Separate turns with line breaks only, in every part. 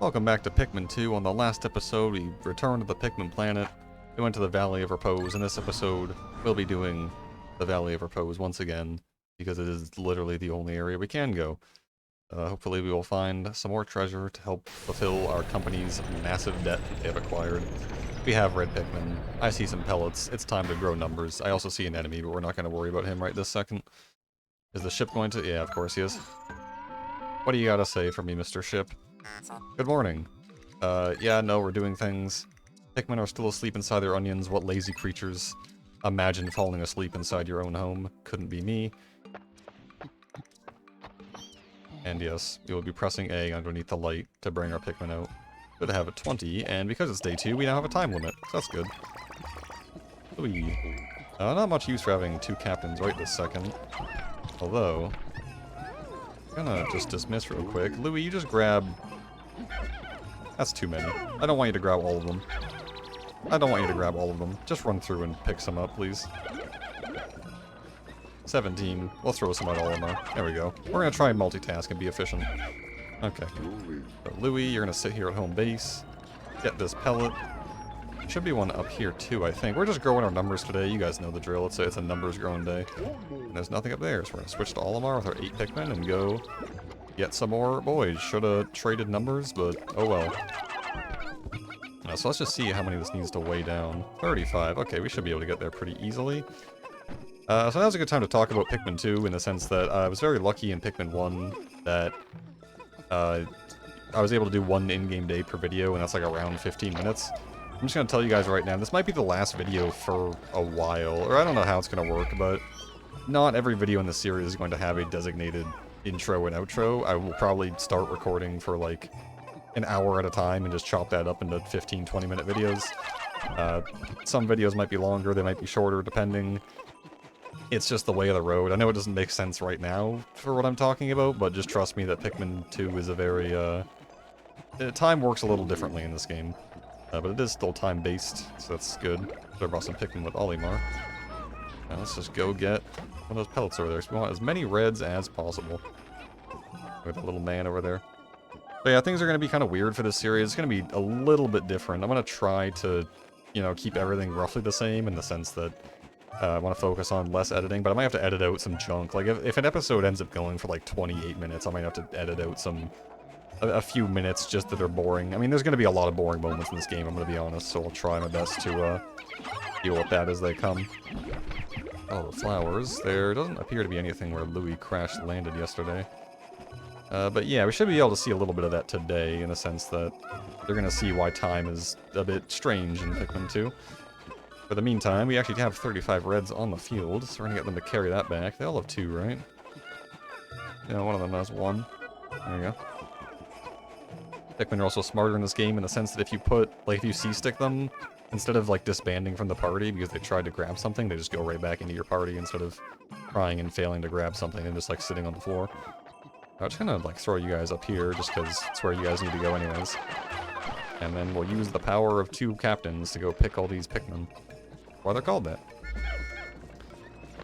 Welcome back to Pikmin 2. On the last episode, we returned to the Pikmin planet. We went to the Valley of Repose. In this episode, we'll be doing the Valley of Repose once again, because it is literally the only area we can go. Hopefully we will find some more treasure to help fulfill our company's massive debt that they have acquired. We have red Pikmin. I see some pellets. It's time to grow numbers. I also see an enemy, but we're not going to worry about him right this second. Is the ship going to? Yeah, of course he is. What do you gotta say for me, Mr. Ship? Good morning. Yeah, no, we're doing things. Pikmin are still asleep inside their onions. What lazy creatures. Imagine falling asleep inside your own home. Couldn't be me. And yes, we will be pressing A underneath the light to bring our Pikmin out. Should have a 20, and because it's day 2, we now have a time limit, so that's good. Whee. Not much use for having 2 captains right this second. Although, I'm gonna just dismiss real quick. Louis, you just grab... That's too many. I don't want you to grab all of them. I don't want you to grab all of them. Just run through and pick some up, please. 17. We'll throw some at Olimar. There we go. We're gonna try and multitask and be efficient. Okay. So Louis, you're gonna sit here at home base. Get this pellet. Should be one up here too, I think. We're just growing our numbers today. You guys know the drill. It's a numbers growing day. And there's nothing up there, so we're gonna switch to Olimar with our 8 Pikmin and go get some more boys. Should have traded numbers, but oh well. So let's just see how many this needs to weigh down. 35. Okay, we should be able to get there pretty easily. So now's a good time to talk about Pikmin 2 in the sense that I was very lucky in Pikmin 1 that I was able to do 1 in-game day per video, and that's like around 15 minutes. I'm just going to tell you guys right now, this might be the last video for a while, or I don't know how it's going to work, but not every video in the series is going to have a designated intro and outro. I will probably start recording for like an hour at a time and just chop that up into 15-20 minute videos. Some videos might be longer, they might be shorter, depending. It's just the way of the road. I know it doesn't make sense right now for what I'm talking about, but just trust me that Pikmin 2 is a very, time works a little differently in this game. But it is still time-based, so that's good. Should have brought some Pikmin with Olimar. Now let's just go get one of those pellets over there. So we want as many reds as possible. With a little man over there. But yeah, things are going to be kind of weird for this series. It's going to be a little bit different. I'm going to try to, you know, keep everything roughly the same in the sense that I want to focus on less editing, but I might have to edit out some junk. Like, if an episode ends up going for like 28 minutes, I might have to edit out a few minutes just that are boring. I mean, there's going to be a lot of boring moments in this game, I'm going to be honest, so I'll try my best to deal with that as they come. Oh, the flowers. There doesn't appear to be anything where Louis crashed landed yesterday. But yeah, we should be able to see a little bit of that today, in the sense that they're going to see why time is a bit strange in Pikmin 2. For the meantime, we actually have 35 reds on the field, so we're going to get them to carry that back. They all have 2, right? Yeah, one of them has 1. There you go. Pikmin are also smarter in this game in the sense that if you C-stick them, instead of like disbanding from the party because they tried to grab something, they just go right back into your party instead of trying and failing to grab something and just like sitting on the floor. I'm just gonna like throw you guys up here just because it's where you guys need to go anyways. And then we'll use the power of 2 captains to go pick all these Pikmin. Why they're called that.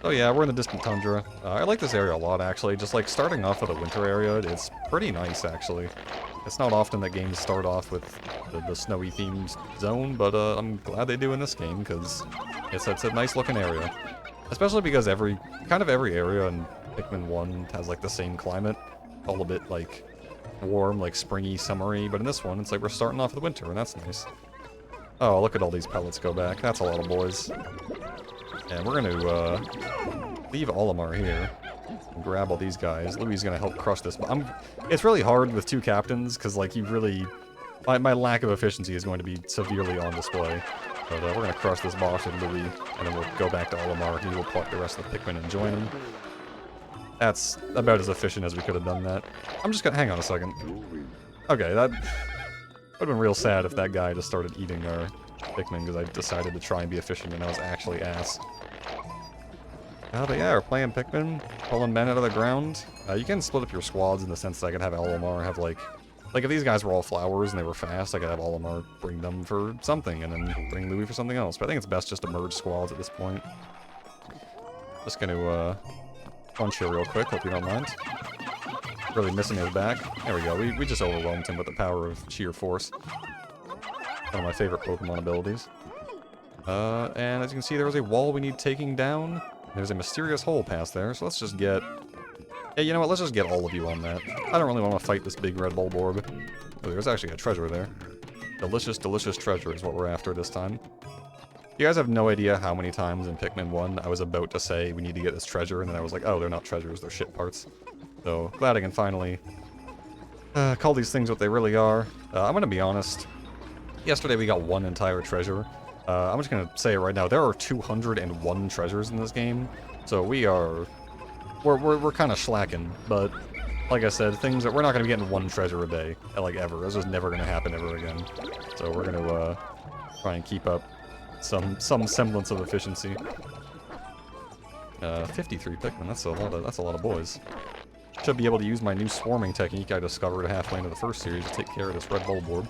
Oh yeah, we're in the distant tundra. I like this area a lot actually. Just like starting off with a winter area, it's pretty nice actually. It's not often that games start off with the snowy themed zone, but I'm glad they do in this game because it's a nice looking area. Especially because kind of every area in Pikmin 1 has like the same climate. All a bit like warm, like springy, summery, but in this one it's like we're starting off with winter and that's nice. Oh, look at all these pellets go back. That's a lot of boys. And we're going to leave Olimar here and grab all these guys. Louis is going to help crush this. It's really hard with 2 captains because, like, my lack of efficiency is going to be severely on display. But we're going to crush this boss with Louis, and then we'll go back to Olimar. He will pluck the rest of the Pikmin and join him. That's about as efficient as we could have done that. I'm just going to... Hang on a second. Okay, that... would have been real sad if that guy just started eating our Pikmin because I decided to try and be efficient and I was actually ass. But yeah, we're playing Pikmin, pulling men out of the ground. You can split up your squads in the sense that I could have Olimar have like if these guys were all flowers and they were fast, I could have Olimar bring them for something and then bring Louis for something else. But I think it's best just to merge squads at this point. Just gonna punch here real quick, hope you don't mind. Really missing his back. There we go. We just overwhelmed him with the power of sheer force. One of my favorite Pokemon abilities. And as you can see, there was a wall we need taking down. There's a mysterious hole past there, so let's just get... Yeah, you know what? Let's just get all of you on that. I don't really want to fight this big red Bulborb. Oh, there's actually a treasure there. Delicious, delicious treasure is what we're after this time. You guys have no idea how many times in Pikmin 1 I was about to say we need to get this treasure, and then I was like, oh, they're not treasures, they're shit parts. So, glad I can finally call these things what they really are. I'm gonna be honest. Yesterday we got one entire treasure. I'm just gonna say it right now. There are 201 treasures in this game, so we're kind of slacking. But like I said, things that we're not gonna be getting one treasure a day, like ever. This is never gonna happen ever again. So we're gonna try and keep up some semblance of efficiency. 53 Pikmin. That's a lot of boys. Should be able to use my new swarming technique I discovered halfway into the first series to take care of this red Bulborb.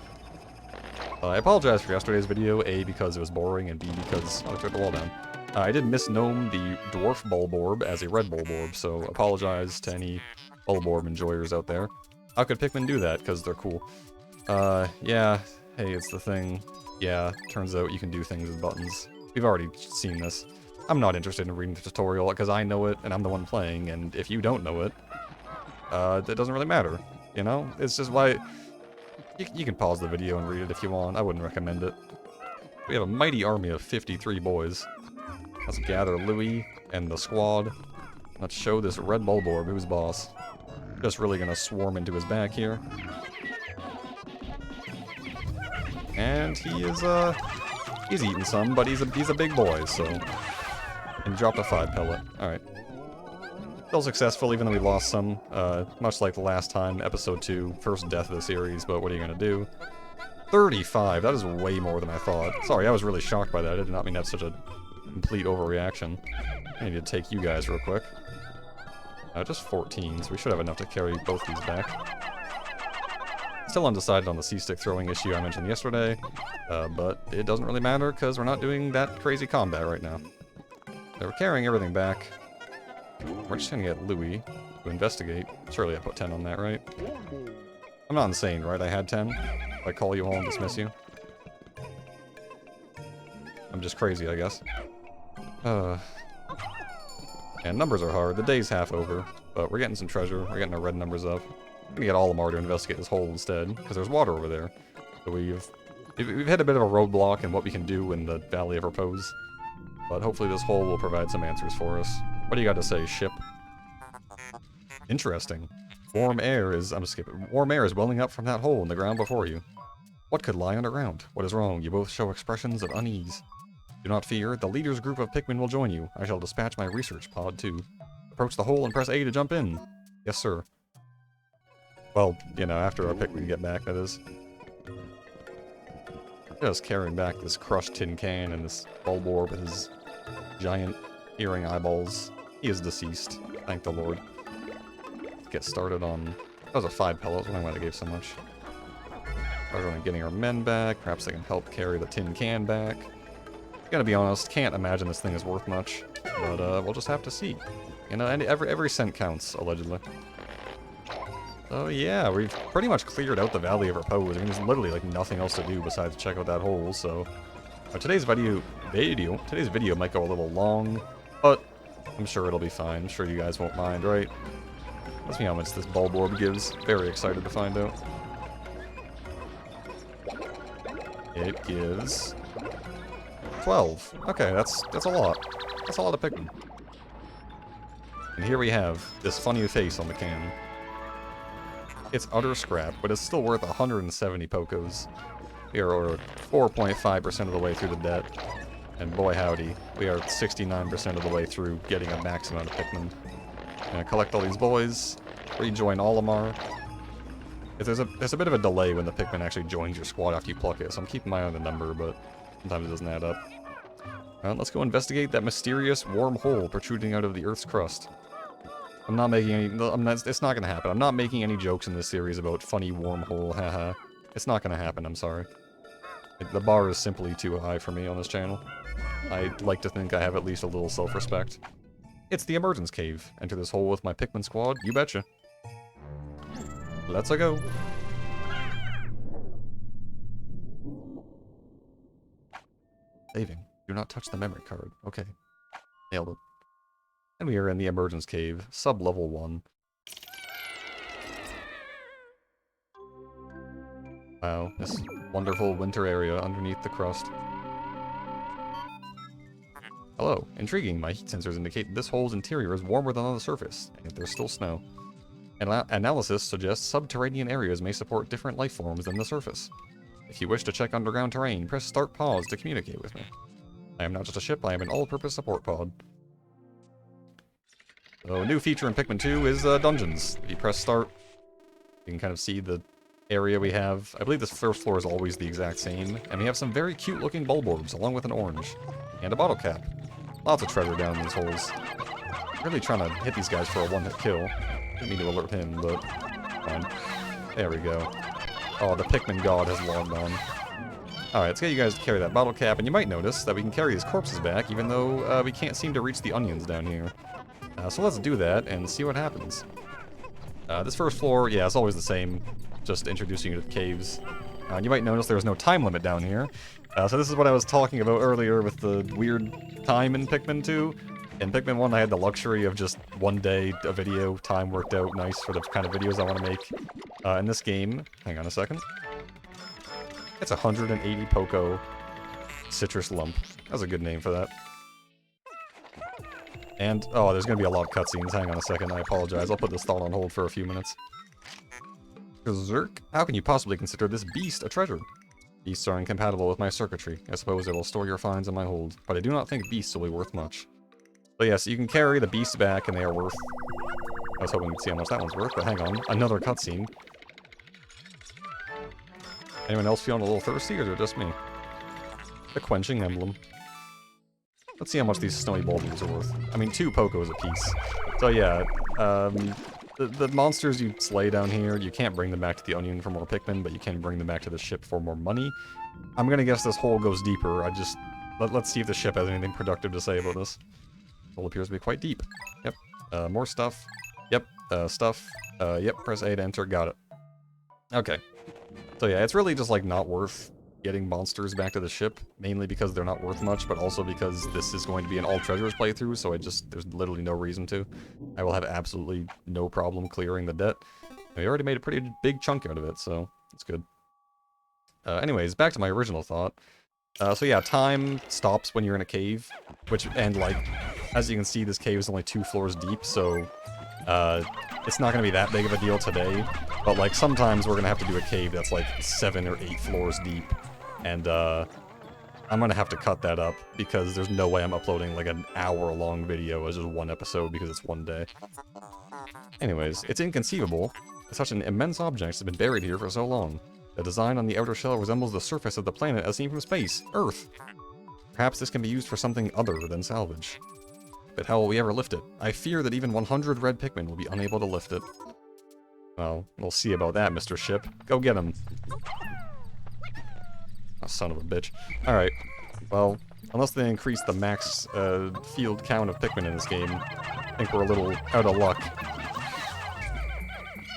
I apologize for yesterday's video, A, because it was boring, and B, because I took the wall down. I did misname the dwarf Bulborb as a red Bulborb, so apologize to any Bulborb enjoyers out there. How could Pikmin do that? Because they're cool. Yeah, hey, it's the thing. Yeah, turns out you can do things with buttons. We've already seen this. I'm not interested in reading the tutorial, because I know it, and I'm the one playing, and if you don't know it, it doesn't really matter, you know? It's just why... You can pause the video and read it if you want. I wouldn't recommend it. We have a mighty army of 53 boys. Let's gather Louis and the squad. Let's show this red Bulborb who's boss. Just really gonna swarm into his back here. And he is, he's eating some, but he's a big boy, so... And dropped a 5 pellet. Alright. Still successful, even though we lost some, much like the last time, episode 2, first death of the series, but what are you gonna do? 35, that is way more than I thought. Sorry, I was really shocked by that. I did not mean to have such a complete overreaction. I need to take you guys real quick. Just 14, so we should have enough to carry both these back. Still undecided on the C-stick throwing issue I mentioned yesterday, but it doesn't really matter because we're not doing that crazy combat right now. So we're carrying everything back. We're just gonna get Louis to investigate. Surely I put 10 on that, right? I'm not insane, right? I had 10. If I call you all and dismiss you. I'm just crazy, I guess. And numbers are hard. The day's half over, but we're getting some treasure. We're getting our red numbers up. I'm gonna get Olimar to investigate this hole instead, because there's water over there. So we've hit a bit of a roadblock in what we can do in the Valley of Repose. But hopefully this hole will provide some answers for us. What do you got to say, ship? Interesting. Warm air is... I'm just skipping. Warm air is welling up from that hole in the ground before you. What could lie underground? What is wrong? You both show expressions of unease. Do not fear. The leader's group of Pikmin will join you. I shall dispatch my research pod, too. Approach the hole and press A to jump in. Yes, sir. Well, you know, after our Pikmin get back, that is. Just carrying back this crushed tin can and this Bulborb with his giant earring eyeballs. He is deceased. Thank the Lord. Let's get started on... That was a 5 pellet. I'm glad I gave so much. We're going getting our men back. Perhaps they can help carry the tin can back. Gotta be honest, can't imagine this thing is worth much. But we'll just have to see. You know, and every cent counts, allegedly. So yeah, we've pretty much cleared out the Valley of Repose. I mean, there's literally like nothing else to do besides check out that hole, so... today's video might go a little long, but I'm sure it'll be fine. I'm sure you guys won't mind, right? Let's see how much this Bulborb gives. Very excited to find out. It gives 12. Okay, that's a lot. That's a lot of Pikmin. And here we have this funny face on the can. It's utter scrap, but it's still worth 170 Pokos. We are 4.5% of the way through the debt. And boy howdy, we are 69% of the way through getting a max amount of Pikmin. Gonna collect all these boys, rejoin Olimar. There's a bit of a delay when the Pikmin actually joins your squad after you pluck it, so I'm keeping my eye on the number, but sometimes it doesn't add up. Alright, let's go investigate that mysterious warm hole protruding out of the Earth's crust. I'm not making any... it's not gonna happen. I'm not making any jokes in this series about funny wormhole, haha. It's not gonna happen, I'm sorry. The bar is simply too high for me on this channel. I'd like to think I have at least a little self-respect. It's the Emergence Cave. Enter this hole with my Pikmin squad, you betcha. Let's go. Saving. Do not touch the memory card. Okay. Nailed it. And we are in the Emergence Cave, sub-level 1. Wow, this wonderful winter area underneath the crust. Hello. Intriguing. My heat sensors indicate this hole's interior is warmer than on the surface, and yet there's still snow. Analysis suggests subterranean areas may support different life forms than the surface. If you wish to check underground terrain, press Start Pause to communicate with me. I am not just a ship, I am an all-purpose support pod. So, a new feature in Pikmin 2 is dungeons. If you press Start, you can kind of see the area we have. I believe this first floor is always the exact same, and we have some very cute-looking bulb orbs, along with an orange. And a bottle cap. Lots of treasure down in these holes. Really trying to hit these guys for a one-hit kill. Didn't mean to alert him, but fine. There we go. Oh, the Pikmin god has logged on. Alright, let's get you guys to carry that bottle cap, and you might notice that we can carry these corpses back, even though we can't seem to reach the onions down here. So let's do that and see what happens. This first floor, yeah, it's always the same, just introducing you to the caves. You might notice there's no time limit down here. So this is what I was talking about earlier with the weird time in Pikmin 2. In Pikmin 1, I had the luxury of just one day a video. Time worked out nice for the kind of videos I want to make. In this game, hang on a second. It's 180 Poco Citrus Lump. That's a good name for that. And, oh, there's going to be a lot of cutscenes. Hang on a second, I apologize. I'll put this thought on hold for a few minutes. Zerk, how can you possibly consider this beast a treasure? Beasts are incompatible with my circuitry. I suppose I will store your finds in my hold, but I do not think beasts will be worth much. So yes, you can carry the beasts back, and they are worth... I was hoping to see how much that one's worth, but hang on. Another cutscene. Anyone else feeling a little thirsty, or is it just me? The quenching emblem. Let's see how much these snowy bulbs are worth. I mean, 2 Pocos apiece. So yeah, the monsters you slay down here, you can't bring them back to the onion for more Pikmin, but you can bring them back to the ship for more money. I'm gonna guess this hole goes deeper. Let's see if the ship has anything productive to say about this. The hole appears to be quite deep. Yep. More stuff. Yep. Stuff. Yep. Press A to enter. Got it. Okay. So yeah, it's really just like not worth getting monsters back to the ship, mainly because they're not worth much, but also because this is going to be an all treasures playthrough, so there's literally no reason to. I will have absolutely no problem clearing the debt. We already made a pretty big chunk out of it, so it's good. Anyways, back to my original thought. So yeah, time stops when you're in a cave, and like, as you can see, this cave is only 2 floors deep, so it's not going to be that big of a deal today, but like sometimes we're going to have to do a cave that's like 7 or 8 floors deep, and I'm going to have to cut that up because there's no way I'm uploading like an hour-long video as just one episode because it's one day. Anyways, it's inconceivable that such an immense object has been buried here for so long. The design on the outer shell resembles the surface of the planet as seen from space, Earth. Perhaps this can be used for something other than salvage. But how will we ever lift it? I fear that even 100 red Pikmin will be unable to lift it. Well, we'll see about that, Mr. Ship. Go get him. Oh, son of a bitch. Alright. Well, unless they increase the max field count of Pikmin in this game, I think we're a little out of luck.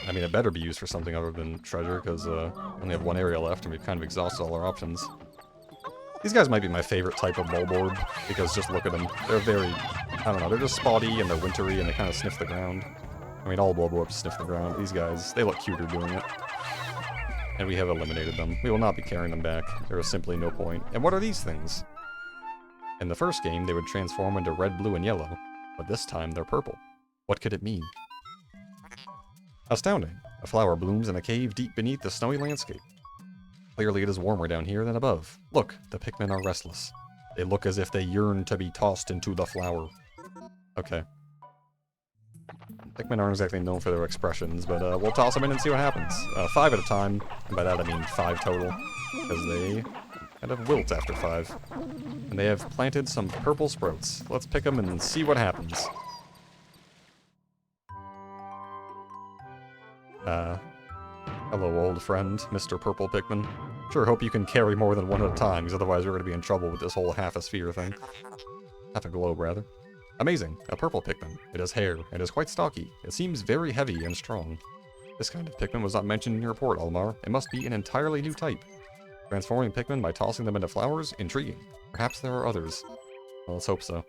I mean, it better be used for something other than treasure, because we only have one area left, and we've kind of exhausted all our options. These guys might be my favorite type of bulb orb, because just look at them. They're very, I don't know, they're just spotty, and they're wintry, and they kind of sniff the ground. I mean, all bulb orbs sniff the ground. These guys, they look cuter doing it. And we have eliminated them. We will not be carrying them back. There is simply no point. And what are these things? In the first game, they would transform into red, blue, and yellow, but this time they're purple. What could it mean? Astounding. A flower blooms in a cave deep beneath the snowy landscape. Clearly it is warmer down here than above. Look, the Pikmin are restless. They look as if they yearn to be tossed into the flower. Okay. Pikmin aren't exactly known for their expressions, but we'll toss them in and see what happens. 5 at a time, and by that I mean 5 total, because they kind of wilt after 5. And they have planted some purple sprouts. Let's pick them and see what happens. Hello, old friend, Mr. Purple Pikmin. Sure hope you can carry more than one at a time, because otherwise we're going to be in trouble with this whole half a sphere thing. Half a globe, rather. Amazing, a purple Pikmin. It has hair, and is quite stocky. It seems very heavy and strong. This kind of Pikmin was not mentioned in your report, Almar. It must be an entirely new type. Transforming Pikmin by tossing them into flowers? Intriguing. Perhaps there are others. Well, let's hope so.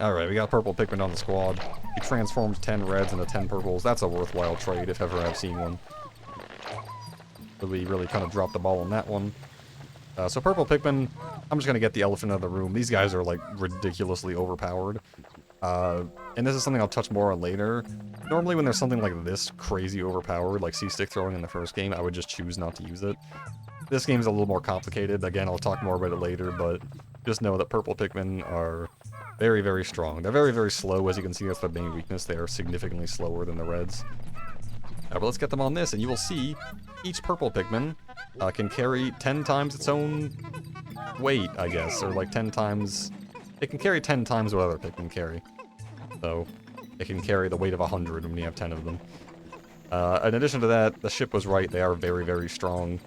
Alright, we got purple Pikmin on the squad. He transformed 10 reds into 10 purples. That's a worthwhile trade if ever I've seen one. But we really kind of dropped the ball on that one. So purple Pikmin, I'm just going to get the elephant out of the room. These guys are like ridiculously overpowered. And this is something I'll touch more on later. Normally when there's something like this crazy overpowered, like C-stick throwing in the first game, I would just choose not to use it. This game's a little more complicated. Again, I'll talk more about it later, but just know that purple Pikmin are very, very strong. They're very, very slow. As you can see, that's their main weakness. They are significantly slower than the reds. But let's get them on this, and you will see each purple Pikmin can carry 10 times its own weight, I guess, or like 10 times... It can carry 10 times what other Pikmin carry. So, it can carry the weight of 100 when you have 10 of them. In addition to that, the ship was right. They are very, very strong.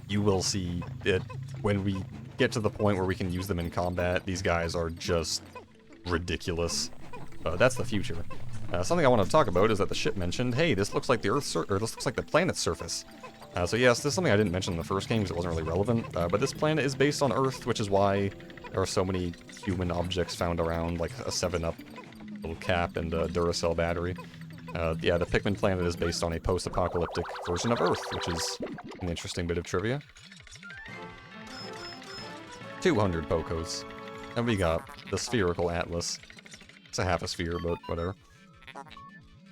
You will see it when we get to the point where we can use them in combat. These guys are just ridiculous. That's the future. Something I want to talk about is that the ship mentioned, hey, this looks like the Earth's or this looks like the planet's surface. So yes, this is something I didn't mention in the first game because it wasn't really relevant. But this planet is based on Earth, which is why there are so many human objects found around, like a 7-Up little cap and a Duracell battery. Yeah, the Pikmin planet is based on a post-apocalyptic version of Earth, which is an interesting bit of trivia. 200 Pokos. And we got the spherical atlas. It's a half a sphere, but whatever.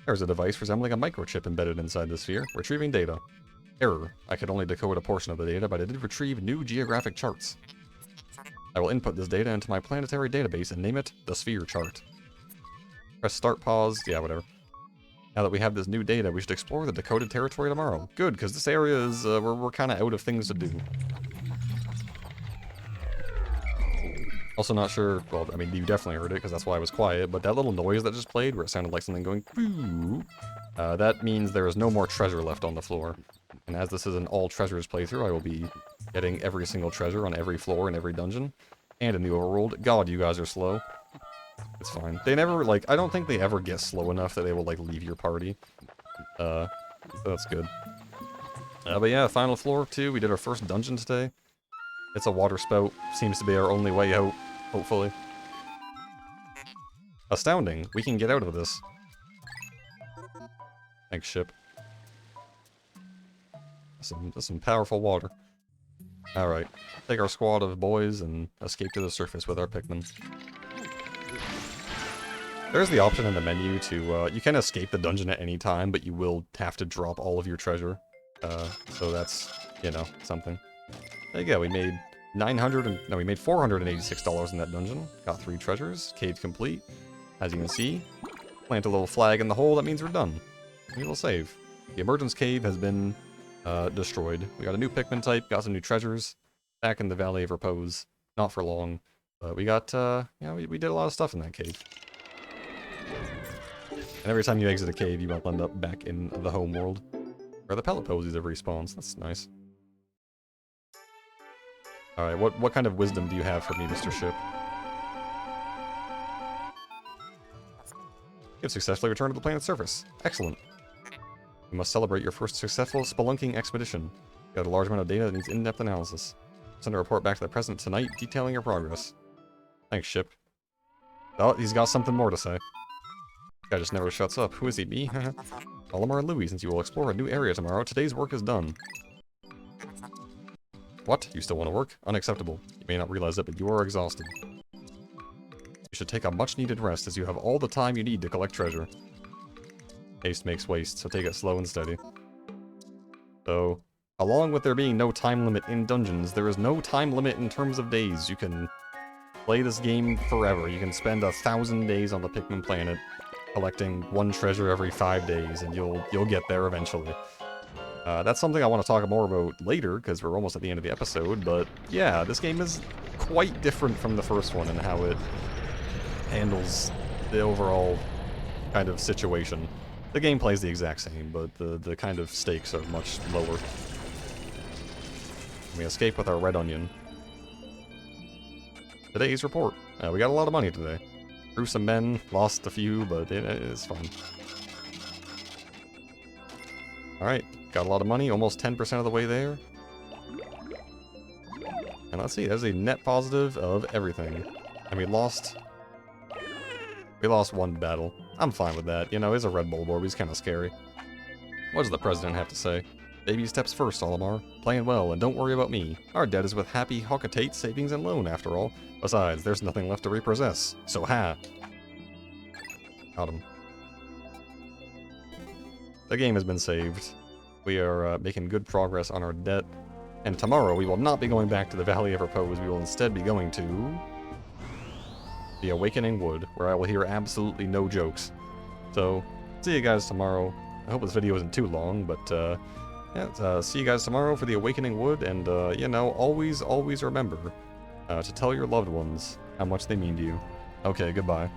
There's a device resembling a microchip embedded inside the sphere, retrieving data. Error. I could only decode a portion of the data, but I did retrieve new geographic charts. I will input this data into my planetary database and name it the Sphere Chart. Press start, pause, yeah, whatever. Now that we have this new data, we should explore the decoded territory tomorrow. Good, because this area is, we're kind of out of things to do. Also not sure, well, I mean, you definitely heard it, because that's why I was quiet, but that little noise that just played, where it sounded like something going, boo, that means there is no more treasure left on the floor. And as this is an all treasures playthrough, I will be getting every single treasure on every floor in every dungeon, and in the overworld. God, you guys are slow. It's fine. They never, like, I don't think they ever get slow enough that they will, like, leave your party. So that's good. But yeah, final floor, too. We did our first dungeon today. It's a water spout. Seems to be our only way out, hopefully. Astounding. We can get out of this. Thanks, ship. Some powerful water. Alright. Take our squad of boys and escape to the surface with our Pikmin. There's the option in the menu to, you can escape the dungeon at any time, but you will have to drop all of your treasure. So that's, you know, something. There you go, we made we made $486 in that dungeon. Got 3 treasures, cave complete. As you can see, plant a little flag in the hole, that means we're done. We will save. The Emergence cave has been destroyed. We got a new Pikmin type, got some new treasures. Back in the Valley of Repose. Not for long. But we got, yeah, we did a lot of stuff in that cave. And every time you exit a cave, you will end up back in the home world. Where the pellet posies have respawned. That's nice. Alright, what kind of wisdom do you have for me, Mr. Ship? You have successfully returned to the planet's surface. Excellent. You must celebrate your first successful spelunking expedition. You got a large amount of data that needs in-depth analysis. Send a report back to the President tonight detailing your progress. Thanks, Ship. Oh, he's got something more to say. This guy just never shuts up. Who is he, me? Olimar and Louis, since you will explore a new area tomorrow, today's work is done. What? You still want to work? Unacceptable. You may not realize it, but you are exhausted. You should take a much-needed rest, as you have all the time you need to collect treasure. Haste makes waste, so take it slow and steady. So, along with there being no time limit in dungeons, there is no time limit in terms of days. You can play this game forever. You can spend 1,000 days on the Pikmin planet, collecting 1 treasure every 5 days, and you'll get there eventually. That's something I want to talk more about later, because we're almost at the end of the episode, but yeah, this game is quite different from the first one in how it handles the overall kind of situation. The gameplay is the exact same, but the kind of stakes are much lower. We escape with our red onion. Today's report. We got a lot of money today. Threw some men, lost a few, but it's fun. Alright, got a lot of money, almost 10% of the way there. And let's see, there's a net positive of everything. And we lost one battle. I'm fine with that. You know, he's a Red Bull board, he's kind of scary. What does the president have to say? Baby steps first, Olimar. Playing well, and don't worry about me. Our debt is with Happy Hockatate Savings and Loan, after all. Besides, there's nothing left to repossess. So ha! Got him. The game has been saved. We are making good progress on our debt. And tomorrow we will not be going back to the Valley of Repose. We will instead be going to the Awakening Wood, where I will hear absolutely no jokes. So, see you guys tomorrow. I hope this video isn't too long, but yeah, see you guys tomorrow for the Awakening Wood, and you know, always remember to tell your loved ones how much they mean to you. Okay, goodbye.